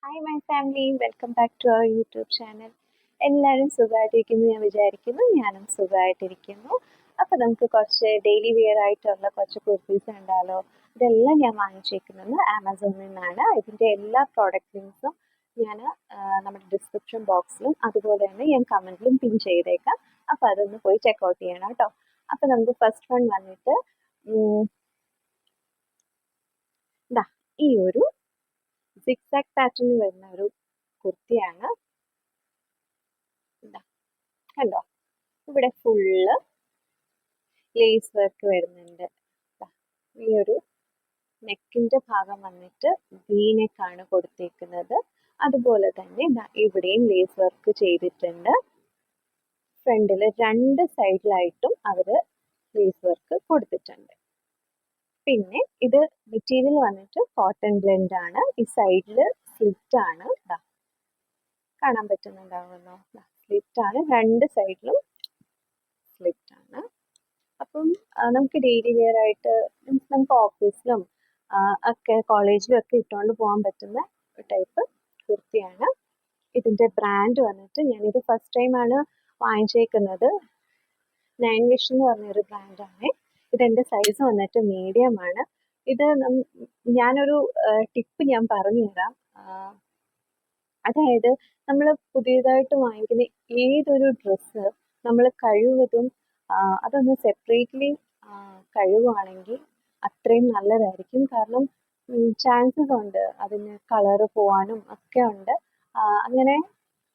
Hi my family, welcome back to our YouTube channel. എല്ലാവരും സുഖമായിട്ടിരിക്കുന്നു ഞാൻ വിചാരിക്കുന്നു. ഞാനും സുഖമായിട്ടിരിക്കുന്നു. അപ്പോൾ നമുക്ക് കുറച്ച് ഡെയിലി വെയർ ആയിട്ടുള്ള കുറച്ച് കുർത്തീസ് കണ്ടാലോ. ഇതെല്ലാം ഞാൻ വാങ്ങിച്ചേക്കുന്നത് ആമസോണിൽ നിന്നാണ്. ഇതിൻ്റെ എല്ലാ പ്രോഡക്റ്റ് ലിങ്ക്സും ഞാൻ നമ്മുടെ ഡിസ്ക്രിപ്ഷൻ ബോക്സിലും അതുപോലെ തന്നെ ഞാൻ കമൻറ്റിലും പിൻ ചെയ്തേക്കാം. അപ്പോൾ അതൊന്ന് പോയി ചെക്കൗട്ട് ചെയ്യണം കേട്ടോ. അപ്പോൾ നമുക്ക് ഫസ്റ്റ് വൺ വന്നിട്ട് ഈ ഒരു സിക്സാക് പാറ്റേണിൽ വരുന്ന ഒരു കുർത്തിയാണ്. കണ്ടോ, ഇവിടെ ഫുള്ള് ലേസ് വർക്ക് വരുന്നുണ്ട്. ഈ ഒരു നെക്കിന്റെ ഭാഗം വന്നിട്ട് വി നെക്കാണ് കൊടുത്തേക്കുന്നത്. അതുപോലെ തന്നെ ഇവിടെയും ലേസ് വർക്ക് ചെയ്തിട്ടുണ്ട്. ഫ്രണ്ടിൽ രണ്ട് സൈഡിലായിട്ടും അവര് ലേസ് വർക്ക് കൊടുത്തിട്ടുണ്ട്. പിന്നെ ഇത് മെറ്റീരിയൽ വന്നിട്ട് കോട്ടൺ ബ്ലെൻഡ് ആണ്. ഈ സൈഡില് സ്ലിറ്റ് ആണ്, കാണാൻ പറ്റുന്നുണ്ടാവുമല്ലോ. സ്ലിറ്റ് ആണ്, രണ്ട് സൈഡിലും സ്ലിറ്റ് ആണ്. അപ്പം നമുക്ക് ഡെയിലി വെയർ ആയിട്ട് നമുക്ക് ഓഫീസിലും ഒക്കെ കോളേജിലും ഒക്കെ ഇട്ടുകൊണ്ട് പോകാൻ പറ്റുന്ന ടൈപ്പ് കുർത്തിയാണ്. ഇതിന്റെ ബ്രാൻഡ് വന്നിട്ട് ഞാനിത് ഫസ്റ്റ് ടൈമാണ് വാങ്ങിച്ചേക്കുന്നത്. നയൻ വിഷൻ എന്ന് പറഞ്ഞൊരു ബ്രാൻഡാണ്. ഇതെന്റെ സൈസ് വന്നിട്ട് മീഡിയം ആണ്. ഇത് ഞാനൊരു ടിപ്പ് ഞാൻ പറഞ്ഞുതരാം. അതായത് നമ്മൾ പുതിയതായിട്ട് വാങ്ങിക്കുന്ന ഏതൊരു ഡ്രസ്സ് നമ്മൾ കഴിവതും അതൊന്ന് സെപ്പറേറ്റ്ലി കഴുകുവാണെങ്കിൽ അത്രയും നല്ലതായിരിക്കും. കാരണം ചാൻസസ് ഉണ്ട് അതിന് കളറ് പോവാനും ഒക്കെ ഉണ്ട്. അങ്ങനെ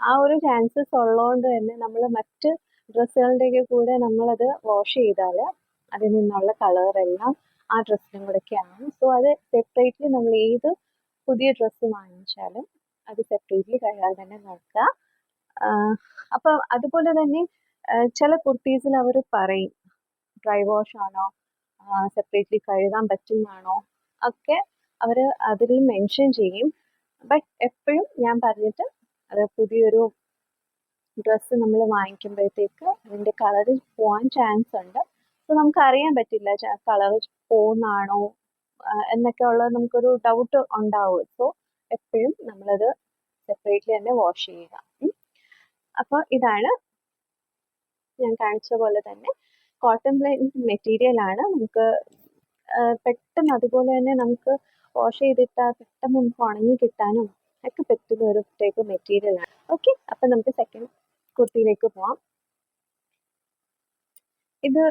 ആ ഒരു ചാൻസസ് ഉള്ളതുകൊണ്ട് തന്നെ നമ്മൾ മറ്റ് ഡ്രസ്സുകളുടെയൊക്കെ കൂടെ നമ്മളത് വാഷ് ചെയ്താൽ അതിൽ നിന്നുള്ള കളറെല്ലാം ആ ഡ്രസ്സിനും കൂടെയൊക്കെ ആവും. സോ അത് സെപ്പറേറ്റ്ലി നമ്മൾ ഏത് പുതിയ ഡ്രസ്സ് വാങ്ങിച്ചാലും അത് സെപ്പറേറ്റ്ലി കഴുകാൻ തന്നെ നോക്കുക. അപ്പം അതുപോലെ തന്നെ ചില കുർത്തീസിൽ അവർ പറയും ഡ്രൈ വാഷ് ആണോ, സെപ്പറേറ്റ്ലി കഴുകാൻ പറ്റുന്നതാണോ ഒക്കെ അവർ അതിൽ മെൻഷൻ ചെയ്യും. ബട്ട് എപ്പോഴും ഞാൻ പറഞ്ഞിട്ട് അത് പുതിയൊരു ഡ്രസ്സ് നമ്മൾ വാങ്ങിക്കുമ്പോഴത്തേക്ക് അതിൻ്റെ കളർ പോകാൻ ചാൻസ് ഉണ്ട്. സോ നമുക്ക് അറിയാൻ പറ്റില്ല കളർ പോകുന്നതാണോ എന്നൊക്കെ ഉള്ളത് നമുക്കൊരു ഡൗട്ട് ഉണ്ടാവും. സോ എപ്പോഴും നമ്മളത് സെപ്പറേറ്റ്ലി തന്നെ വാഷ് ചെയ്യുക. അപ്പോൾ ഇതാണ് ഞാൻ കാണിച്ച പോലെ തന്നെ കോട്ടൺ ബ്ലെൻഡ് മെറ്റീരിയൽ ആണ്. നമുക്ക് പെട്ടെന്ന് അതുപോലെ തന്നെ നമുക്ക് വാഷ് ചെയ്തിട്ടാൽ പെട്ടെന്ന് നമുക്ക് ഉണങ്ങി കിട്ടാനും ഒക്കെ പറ്റുന്ന ഒരു ടൈപ്പ് മെറ്റീരിയൽ ആണ്. ഓക്കെ, അപ്പം നമുക്ക് സെക്കൻഡ് കുർത്തിയിലേക്ക് പോവാം. ഇത്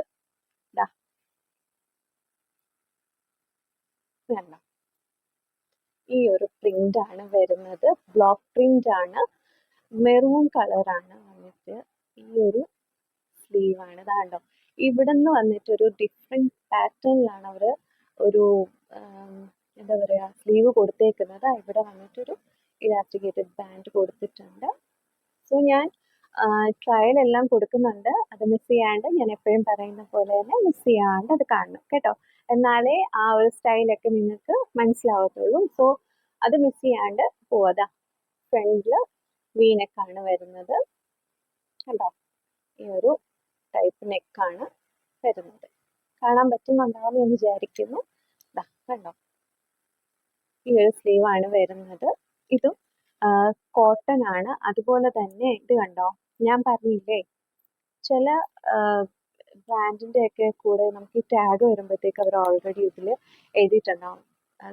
വേണ്ട, ഈ ഒരു പ്രിന്റ് ആണ് വരുന്നത്. ബ്ലോക്ക് പ്രിന്റ് ആണ്, മെറൂൺ കളറാണ് വന്നിട്ട്. ഈ ഒരു സ്ലീവ് ആണ്. ഇതാണ്ടോ, ഇവിടെ നിന്ന് വന്നിട്ട് ഒരു ഡിഫറെന്റ് പാറ്റേണിലാണ് അവർ ഒരു എന്താ പറയുക സ്ലീവ് കൊടുത്തേക്കുന്നത്. ഇവിടെ വന്നിട്ടൊരു ഇലാസ്റ്റിക്കേറ്റഡ് ബാൻഡ് കൊടുത്തിട്ടുണ്ട്. സോ ഞാൻ ട്രയൽ എല്ലാം കൊടുക്കുന്നുണ്ട്. അത് മിസ് ചെയ്യാണ്ട്, ഞാൻ എപ്പോഴും പറയുന്ന പോലെ തന്നെ മിസ് ചെയ്യാണ്ട് അത് കാണണം കേട്ടോ. എന്നാലേ ആ ഒരു സ്റ്റൈലൊക്കെ നിങ്ങൾക്ക് മനസ്സിലാവത്തുള്ളൂ. സോ അത് മിസ് ചെയ്യാണ്ട് പോവാ. ഫ്രണ്ടിൽ വീനെക്കാണ് വരുന്നത്. കണ്ടോ, ഈ ഒരു ടൈപ്പ് നെക്കാണ് വരുന്നത്. കാണാൻ പറ്റുന്നുണ്ടാവും എന്ന് വിചാരിക്കുന്നു. കണ്ടോ, ഈ ഒരു സ്ലീവ് ആണ് വരുന്നത്. ഇതും കോട്ടൺ ആണ്. അതുപോലെ തന്നെ ഇത് കണ്ടോ, ഞാൻ പറഞ്ഞില്ലേ ചില ബ്രാൻഡിന്റെ ഒക്കെ കൂടെ നമുക്ക് ഈ ടാഗ് വരുമ്പോഴത്തേക്ക് അവർ ഓൾറെഡി ഇതിൽ എഴുതിയിട്ടുണ്ടാവും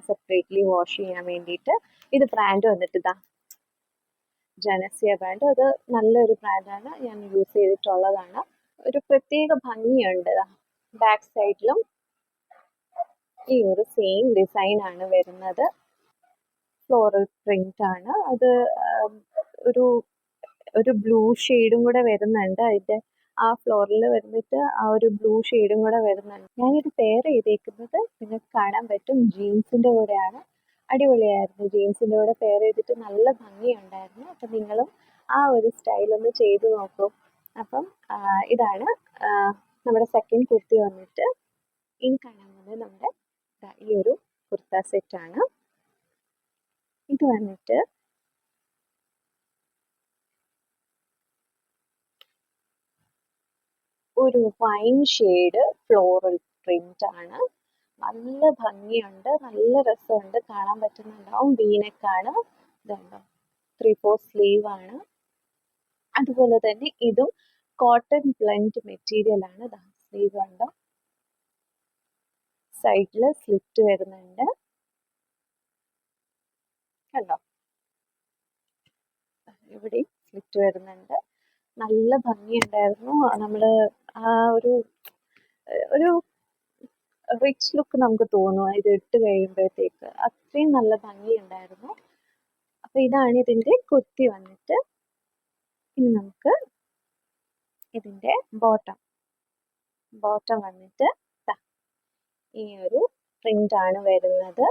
സെപ്പറേറ്റ്ലി വാഷ് ചെയ്യാൻ വേണ്ടിയിട്ട്. ഇത് ബ്രാൻഡ് വന്നിട്ട് ജനസിയ ബ്രാൻഡ്. അത് നല്ലൊരു ബ്രാൻഡാണ്, ഞാൻ യൂസ് ചെയ്തിട്ടുള്ളതാണ്. ഒരു പ്രത്യേക ഭംഗിയുണ്ട്. ബാക്ക് സൈഡിലും ഈ ഒരു സെയിം ഡിസൈൻ ആണ് വരുന്നത്. ഫ്ലോറൽ പ്രിന്റ് ആണ് അത്. ഒരു ബ്ലൂ ഷെയ്ഡും കൂടെ വരുന്നുണ്ട്. അതിന്റെ ആ ഫ്ലോറിൽ വന്നിട്ട് ആ ഒരു ബ്ലൂ ഷെയ്ഡും കൂടെ വരുന്നുണ്ട്. ഞാനിത് പെയർ ചെയ്തേക്കുന്നത് നിങ്ങൾക്ക് കാണാൻ പറ്റും ജീൻസിന്റെ കൂടെയാണ്. അടിപൊളിയായിരുന്നു. ജീൻസിന്റെ കൂടെ പെയർ ചെയ്തിട്ട് നല്ല ഭംഗിയുണ്ടായിരുന്നു. അപ്പം നിങ്ങളും ആ ഒരു സ്റ്റൈൽ ഒന്ന് ചെയ്ത് നോക്കൂ. അപ്പം ഇതാണ് നമ്മുടെ സെക്കൻഡ് കുർത്തി വന്നിട്ട്. ഇനി കാണുന്നത് നമ്മുടെ ഈ ഒരു കുർത്ത സെറ്റാണ്. ഇത് വന്നിട്ട് ഒരു വൈൻ ഷെയ്ഡ് ഫ്ലോറൽ പ്രിന്റ് ആണ്. നല്ല ഭംഗിയുണ്ട്, നല്ല രസമുണ്ട്, കാണാൻ പറ്റുന്നുണ്ടാവും. വീനെക്കാണ്, ഇതുണ്ടോ 3/4 സ്ലീവ് ആണ്. അതുപോലെ തന്നെ ഇതും കോട്ടൺ ബ്ലെൻഡ് മെറ്റീരിയൽ ആണ്. സ്ലീവ് കണ്ടോ, സൈഡിൽ സ്ലിറ്റ് വരുന്നുണ്ട് കണ്ടോ, ഇവിടെ സ്ലിറ്റ് വരുന്നുണ്ട്. നല്ല ഭംഗിയുണ്ടായിരുന്നു. നമ്മള് ആ ഒരു ഒരു റിച്ച് ലുക്ക് നമുക്ക് തോന്നും ഇത് ഇട്ട് കഴിയുമ്പോഴത്തേക്ക്. അത്രയും നല്ല ഭംഗിയുണ്ടായിരുന്നു. അപ്പൊ ഇതാണ് ഇതിന്റെ കുർത്തി വന്നിട്ട്. ഇനി നമുക്ക് ഇതിന്റെ ബോട്ടം വന്നിട്ട് ഈ ഒരു പ്രിന്റ് ആണ് വരുന്നത്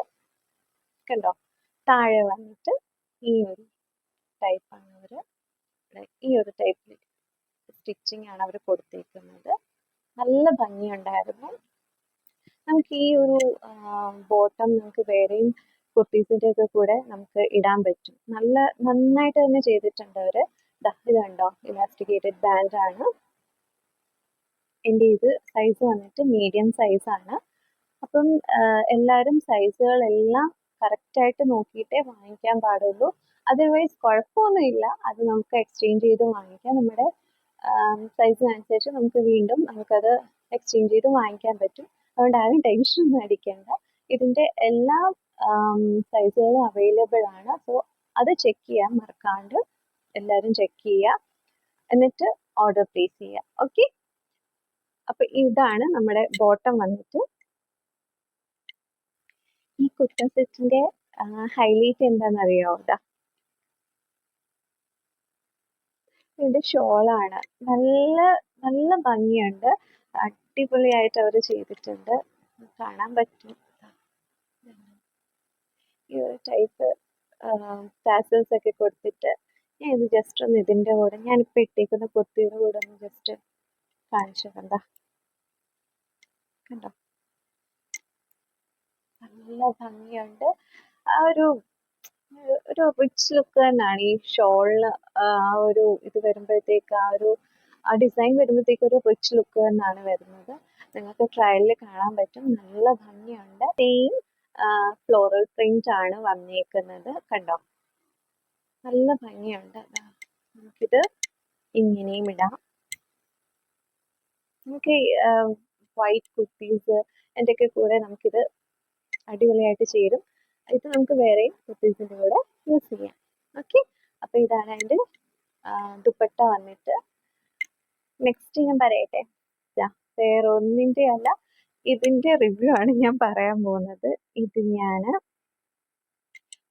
കണ്ടോ. താഴെ വന്നിട്ട് ഈ ഒരു ടൈപ്പാണ് അവര് ഈ ഒരു ടൈപ്പിൽ സ്റ്റിച്ചിങ് ആണ് അവർ കൊടുത്തേക്കുന്നത്. നല്ല ഭംഗിയുണ്ടായിരുന്നു. നമുക്ക് ഈ ഒരു ബോട്ടം നമുക്ക് വേറെയും കുർത്തീസിന്റെ ഒക്കെ കൂടെ നമുക്ക് ഇടാൻ പറ്റും. നന്നായിട്ട് തന്നെ ചെയ്തിട്ടുണ്ട് അവര്. ഇത് കണ്ടോ, ഇലാസ്റ്റിക്കേറ്റഡ് ബാൻഡ് ആണ്. എൻ്റെ ഇത് സൈസ് വന്നിട്ട് മീഡിയം സൈസ് ആണ്. അപ്പം എല്ലാവരും സൈസുകളെല്ലാം കറക്റ്റായിട്ട് നോക്കിയിട്ടേ വാങ്ങിക്കാൻ പാടുള്ളൂ. അതർവൈസ് കുഴപ്പമൊന്നുമില്ല, അത് നമുക്ക് എക്സ്ചേഞ്ച് ചെയ്ത് വാങ്ങിക്കാം. നമ്മുടെ സൈസിനനുസരിച്ച് നമുക്ക് വീണ്ടും നമുക്കത് എക്സ്ചേഞ്ച് ചെയ്ത് വാങ്ങിക്കാൻ പറ്റും. അതുകൊണ്ട് ആരും ടെൻഷൻ ഒന്നും അടിക്കേണ്ട. ഇതിൻ്റെ എല്ലാ സൈസുകളും അവൈലബിൾ ആണ്. സോ അത് ചെക്ക് ചെയ്യാൻ മറക്കാണ്ട് എല്ലാവരും ചെക്ക് ചെയ്യുക, എന്നിട്ട് ഓർഡർ പ്ലേസ് ചെയ്യുക. ഓക്കെ, അപ്പൊ ഇതാണ് നമ്മുടെ ബോട്ടം വന്നിട്ട്. ഈ കുർത്ത സെറ്റിന്റെ ഹൈലൈറ്റ് എന്താണെന്നറിയോ? ഇതിന്റെ ഷോളാണ്. നല്ല നല്ല ഭംഗിയുണ്ട്. അടിപൊളിയായിട്ട് അവർ ചെയ്തിട്ടുണ്ട്. കാണാൻ പറ്റും ഈ ഒരു ടൈപ്പ് ടാസൽസ് ഒക്കെ കൊടുത്തിട്ട്. ഞാൻ ഇത് ജസ്റ്റ് ഒന്ന് ഇതിന്റെ കൂടെ ഞാനിപ്പോൾ ഇട്ടേക്കുന്ന കുർത്തിയുടെ കൂടെ ഒന്ന് ജസ്റ്റ് കാണിച്ചു കണ്ടോ. നല്ല ഭംഗിയുണ്ട്. ആ ഒരു റിച്ച് ലുക്ക് തന്നെയാണ് ഈ ഷോളിന്. ആ ഒരു ഇത് വരുമ്പോഴത്തേക്ക് ആ ഡിസൈൻ വരുമ്പോഴത്തേക്ക് ഒരു റിച്ച് ലുക്ക് തന്നെയാണ് വരുന്നത്. നിങ്ങൾക്ക് ട്രയലിൽ കാണാൻ പറ്റും. നല്ല ഭംഗിയുണ്ട്. സെയിം ഫ്ലോറൽ പ്രിന്റ് ആണ് വന്നേക്കുന്നത് കണ്ടോ. നല്ല ഭംഗിയുണ്ട്. നമുക്കിത് ഇങ്ങനെയും ഇടാം. നമുക്ക് വൈറ്റ് കുർത്തീസ് എൻ്റെ ഒക്കെ കൂടെ നമുക്കിത് അടിപൊളിയായിട്ട് ചേരും. ഇത് നമുക്ക് വേറെ കുർത്തീസിൻ്റെ കൂടെ യൂസ് ചെയ്യാം. ഓക്കെ, അപ്പൊ ഇതാണ് അതിൻ്റെ ദുപ്പട്ട വന്നിട്ട്. നെക്സ്റ്റ് ഞാൻ പറയട്ടെ, വേറെ ഒന്നിൻ്റെ അല്ല, ഇതിന്റെ റിവ്യൂ ആണ് ഞാൻ പറയാൻ പോകുന്നത്. ഇത് ഞാൻ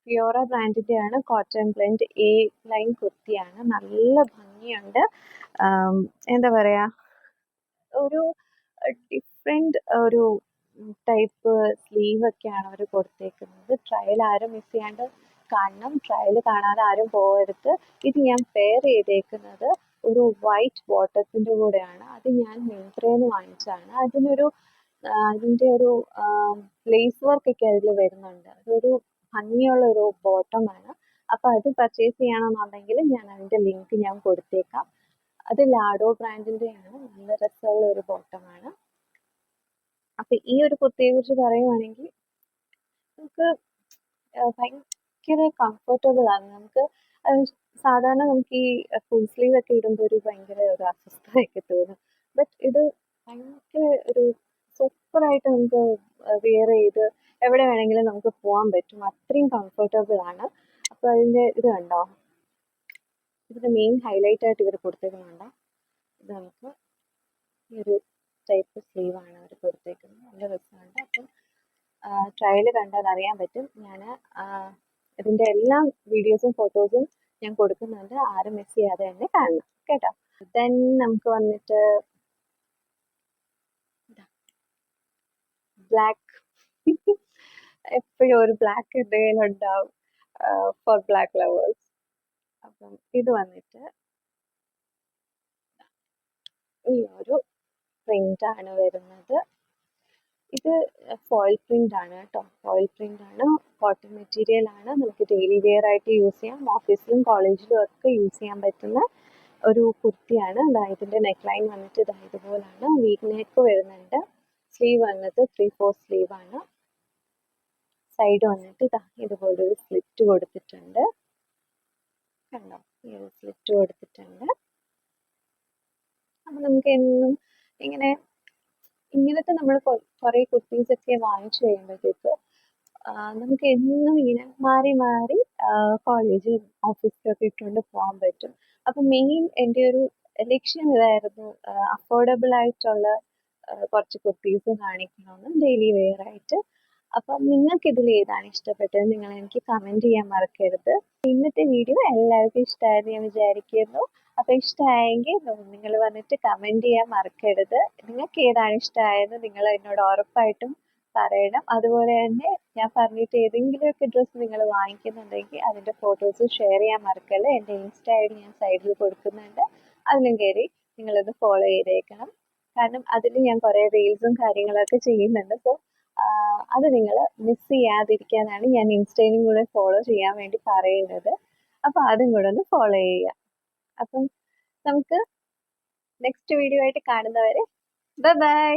ഫിയോറ ബ്രാൻഡിന്റെ ആണ്. കോട്ടൺ ബ്ലെൻഡ് എ ലൈൻ കുർത്തിയാണ്. നല്ല ഭംഗിയുണ്ട്. എന്താ പറയാ, ഒരു ഡിഫറെന്റ് ഒരു ടൈപ്പ് സ്ലീവ് ഒക്കെയാണ് അവർ കൊടുത്തേക്കുന്നത്. ട്രയൽ ആരും മിസ് ചെയ്യാണ്ട് കാണണം. ട്രയൽ കാണാതെ ആരും പോകരുത്. ഇത് ഞാൻ പെയർ ചെയ്തേക്കുന്നത് ഒരു വൈറ്റ് ബോട്ടത്തിന്റെ കൂടെയാണ്. അത് ഞാൻ മിന്ത്രയിൽ വാങ്ങിച്ചതാണ്. അതിന്റെ ഒരു ലേസ് വർക്ക് ഒക്കെ അതിൽ വരുന്നുണ്ട്. അതൊരു ഭംഗിയുള്ള ഒരു ബോട്ടമാണ്. അപ്പൊ അത് പർച്ചേസ് ചെയ്യണമെന്നുണ്ടെങ്കിൽ ഞാൻ അതിന്റെ ലിങ്ക് ഞാൻ കൊടുത്തേക്കാം. അത് ലാഡോ ബ്രാൻഡിന്റെ ആണ്. നല്ല രസമുള്ള ഒരു ബോട്ടമാണ്. അപ്പൊ ഈ ഒരു കുർത്തിയെ കുറിച്ച് പറയുവാണെങ്കിൽ നമുക്ക് ഭയങ്കര കംഫർട്ടബിൾ ആണ്. നമുക്ക് സാധാരണ നമുക്ക് ഈ ഫുൾ സ്ലീവ് ഒക്കെ ഇടുമ്പോൾ ഒരു ഭയങ്കര ഒരു അസ്വസ്ഥതയൊക്കെ തോന്നും. ബട്ട് ഇത് ഭയങ്കര ഒരു സൂപ്പറായിട്ട് നമുക്ക് വെയർ ചെയ്ത് എവിടെ വേണമെങ്കിലും നമുക്ക് പോകാൻ പറ്റും. അത്രയും കംഫർട്ടബിൾ ആണ്. അപ്പൊ അതിന്റെ ഇത് കണ്ടോ, ഇതിന്റെ മെയിൻ ഹൈലൈറ്റ് ആയിട്ട് ഇവർ കൊടുത്തേക്കുന്നുണ്ടോ. ഇത് നമുക്ക് ഈ ഒരു ടൈപ്പ് സ്ലീവ് ആണ് അവർ കൊടുത്തേക്കുന്നത്. നല്ല രസമുണ്ട്. അപ്പം ട്രയൽ കണ്ടാൽ അറിയാൻ പറ്റും. ഞാൻ ഇതിന്റെ എല്ലാ വീഡിയോസും ഫോട്ടോസും ഞാൻ കൊടുക്കുന്നുണ്ട്. ആരും മിസ് ചെയ്യാതെ തന്നെ കാണണം കേട്ടോ. ദെൻ നമുക്ക് വന്നിട്ട് ബ്ലാക്ക്. എപ്പോഴും ഒരു ബ്ലാക്ക് എൻ്റെ കയ്യിലുണ്ടാവും ഫോർ ബ്ലാക്ക് ലവേഴ്സ്. അപ്പം ഇത് വന്നിട്ട് ഈ ഒരു പ്രിന്റ് ആണ് വരുന്നത്. ഇത് ഫോയിൽ പ്രിന്റ് ആണ് കേട്ടോ. ഫോയിൽ പ്രിന്റ് ആണ്. കോട്ടൺ മെറ്റീരിയൽ ആണ്. നമുക്ക് ഡെയിലി വെയർ ആയിട്ട് യൂസ് ചെയ്യാം. ഓഫീസിലും കോളേജിലും ഒക്കെ യൂസ് ചെയ്യാൻ പറ്റുന്ന ഒരു കുർത്തിയാണ്. ഇതിന്റെ നെക്ക് ലൈൻ വന്നിട്ട് ഇതുപോലാണ്. വീക്ക് നെക്ക് വരുന്നുണ്ട്. സ്ലീവ് വന്നിട്ട് 3/4 സ്ലീവ് ആണ്. സൈഡ് വന്നിട്ട് ഇതുപോലൊരു സ്ലിറ്റ് കൊടുത്തിട്ടുണ്ട്. കണ്ടോ, ഈ ഒരു സ്ലിറ്റ് കൊടുത്തിട്ടുണ്ട്. അപ്പം നമുക്ക് എന്നും ഇങ്ങനത്തെ നമ്മൾ കുറേ കുർത്തീസൊക്കെ വാങ്ങിച്ചു കഴിയുമ്പോഴത്തേക്ക് നമുക്ക് എന്നും ഇങ്ങനെ മാറി മാറി കോളേജും ഓഫീസിലൊക്കെ ഇട്ടുകൊണ്ട് പോകാൻ പറ്റും. അപ്പം മെയിൻ എൻ്റെ ഒരു ലക്ഷ്യം ഇതായിരുന്നു, അഫോർഡബിൾ ആയിട്ടുള്ള കുറച്ച് കുർത്തീസ് കാണിക്കണമെന്ന് ഡെയിലി വെയർ ആയിട്ട്. അപ്പം നിങ്ങൾക്ക് ഇതിൽ ഏതാണ് ഇഷ്ടപ്പെട്ടത് നിങ്ങൾ എനിക്ക് കമൻറ്റ് ചെയ്യാൻ മറക്കരുത്. ഇന്നത്തെ വീഡിയോ എല്ലാവർക്കും ഇഷ്ടമായെന്ന് ഞാൻ വിചാരിക്കുന്നു. അപ്പം ഇഷ്ടമായെങ്കിൽ നിങ്ങൾ വന്നിട്ട് കമൻറ്റ് ചെയ്യാൻ മറക്കരുത്. നിങ്ങൾക്ക് ഏതാണ് ഇഷ്ടമായെന്ന് നിങ്ങൾ എന്നോട് ഉറപ്പായിട്ടും പറയണം. അതുപോലെ തന്നെ ഞാൻ പറഞ്ഞിട്ട് ഏതെങ്കിലുമൊക്കെ ഡ്രസ്സ് നിങ്ങൾ വാങ്ങിക്കുന്നുണ്ടെങ്കിൽ അതിൻ്റെ ഫോട്ടോസ് ഷെയർ ചെയ്യാൻ മറക്കല്ലേ. എൻ്റെ ഇൻസ്റ്റ ഐ ഡി ഞാൻ സൈഡിൽ കൊടുക്കുന്നുണ്ട്, അതിലും കയറി നിങ്ങളത് ഫോളോ ചെയ്തേക്കണം. കാരണം അതിൽ ഞാൻ കുറേ റീൽസും കാര്യങ്ങളൊക്കെ ചെയ്യുന്നുണ്ട്. സോ അത് നിങ്ങൾ മിസ് ചെയ്യാതിരിക്കാനാണ് ഞാൻ ഇൻസ്റ്റയിലും കൂടെ ഫോളോ ചെയ്യാൻ വേണ്ടി പറയുന്നത്. അപ്പം അതും കൂടെ ഒന്ന് ഫോളോ ചെയ്യുക. അപ്പം നമുക്ക് നെക്സ്റ്റ് വീഡിയോ ആയിട്ട് കാണുന്നവരെ ബൈ ബൈ.